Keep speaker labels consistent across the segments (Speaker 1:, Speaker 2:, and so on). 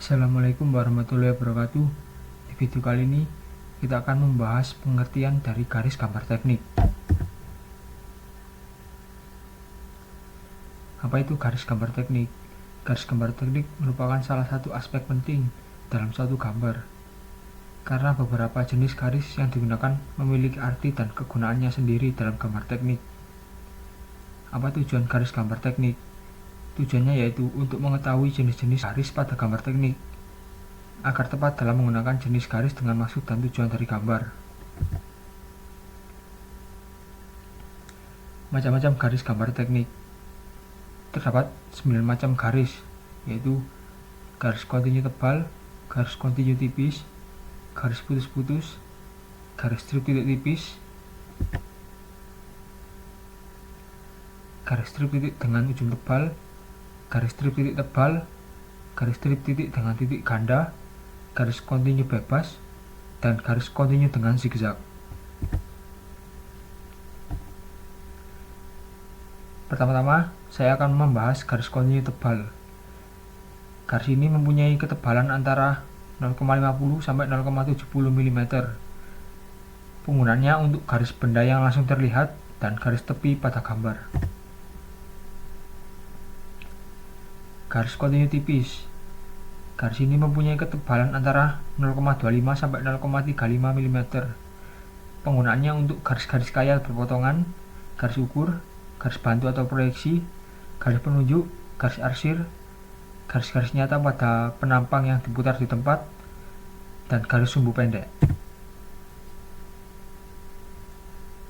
Speaker 1: Assalamualaikum warahmatullahi wabarakatuh. Di video kali ini kita akan membahas pengertian dari garis gambar teknik. Apa itu garis gambar teknik? Garis gambar teknik merupakan salah satu aspek penting dalam suatu gambar, karena beberapa jenis garis yang digunakan memiliki arti dan kegunaannya sendiri dalam gambar teknik. Apa tujuan garis gambar teknik? Tujuannya yaitu untuk mengetahui jenis-jenis garis pada gambar teknik, agar tepat dalam menggunakan jenis garis dengan maksud dan tujuan dari gambar. Macam-macam garis gambar teknik. Terdapat 9 macam garis, yaitu garis kontinu tebal, garis kontinu tipis, garis putus-putus, garis strip titik tipis, garis strip titik dengan ujung tebal, garis strip titik tebal, garis strip titik dengan titik ganda, garis kontinu bebas, dan garis kontinu dengan zigzag. Pertama-tama, saya akan membahas garis kontinu tebal. Garis ini mempunyai ketebalan antara 0,50 sampai 0,70 mm. Penggunaannya untuk garis benda yang langsung terlihat dan garis tepi pada gambar. Garis kontinu tipis. Garis ini mempunyai ketebalan antara 0,25 sampai 0,35 mm. Penggunaannya untuk garis-garis kaya berpotongan, garis ukur, garis bantu atau proyeksi, garis penunjuk, garis arsir, garis-garis nyata pada penampang yang diputar di tempat, dan garis sumbu pendek.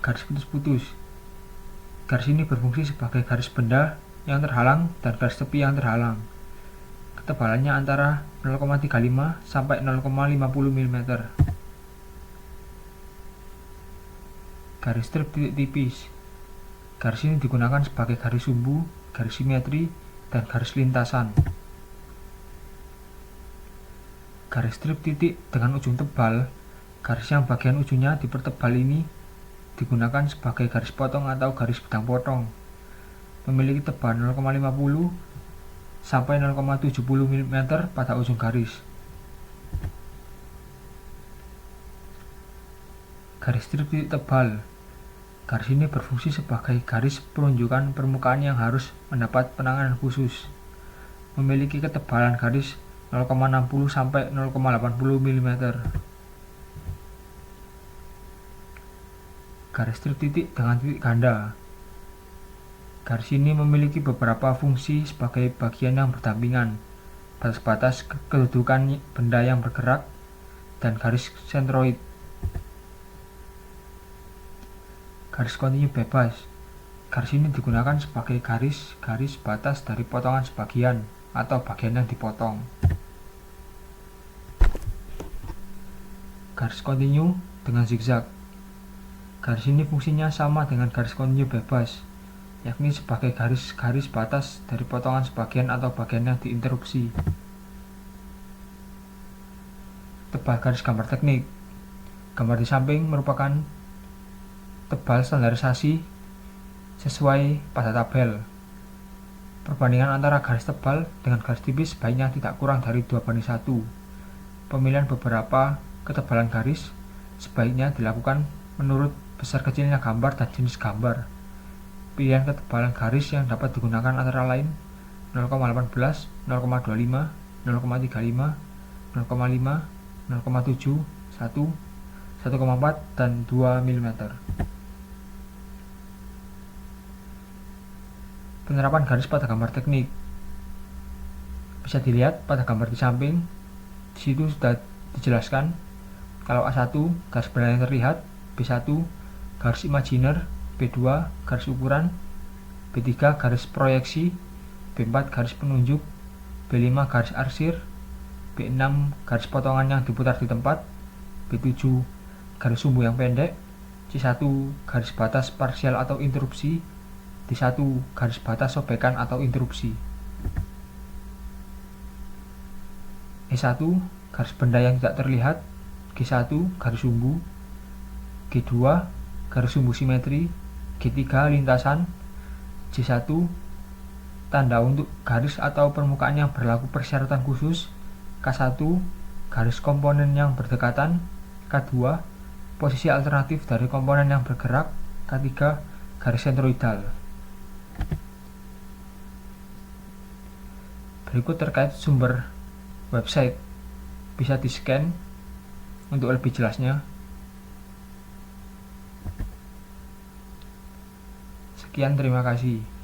Speaker 1: Garis putus-putus. Garis ini berfungsi sebagai garis benda yang terhalang dan garis tepi yang terhalang. Ketebalannya antara 0,35 sampai 0,50 mm. Garis strip titik tipis. Garis ini digunakan sebagai garis sumbu, garis simetri, dan garis lintasan. Garis strip titik dengan ujung tebal. Garis yang bagian ujungnya dipertebal ini digunakan sebagai garis potong atau garis benang potong. Memiliki tebal 0,50 sampai 0,70 mm pada ujung garis. Garis strip titik tebal. Garis ini berfungsi sebagai garis penunjukan permukaan yang harus mendapat penanganan khusus. Memiliki ketebalan garis 0,60 sampai 0,80 mm. Garis strip titik dengan titik ganda. Garis ini memiliki beberapa fungsi sebagai bagian yang berdampingan, batas-batas kedudukan benda yang bergerak, dan garis sentroid. Garis kontinu bebas. Garis ini digunakan sebagai garis batas dari potongan sebagian atau bagian yang dipotong. Garis kontinu dengan zigzag. Garis ini fungsinya sama dengan garis kontinu bebas, yakni sebagai garis-garis batas dari potongan sebagian atau bagian yang diinterupsi. Tebal garis gambar teknik. Gambar di samping merupakan tebal standarisasi sesuai pada tabel. Perbandingan antara garis tebal dengan garis tipis sebaiknya tidak kurang dari 2:1. Pemilihan beberapa ketebalan garis sebaiknya dilakukan menurut besar kecilnya gambar dan jenis gambar. Pilihan ketebalan garis yang dapat digunakan antara lain 0,18, 0,25, 0,35, 0,5, 0,7, 1, 1,4, dan 2 mm. Penerapan garis pada gambar teknik bisa dilihat pada gambar di samping. Di situ sudah dijelaskan kalau A1 garis benda yang terlihat, B1 garis imajiner, B2 garis ukuran, B3 garis proyeksi, B4 garis penunjuk, B5 garis arsir, B6 garis potongan yang diputar di tempat, B7 garis sumbu yang pendek, C1 garis batas parsial atau interupsi, D1 garis batas sobekan atau interupsi, E1 garis benda yang tidak terlihat, G1 garis sumbu, G2 garis sumbu simetri, G3 lintasan, J1 tanda untuk garis atau permukaan yang berlaku persyaratan khusus, K1 garis komponen yang berdekatan, K2 posisi alternatif dari komponen yang bergerak, K3 garis sentroidal. Berikut terkait sumber website, bisa di-scan untuk lebih jelasnya. Sekian, terima kasih.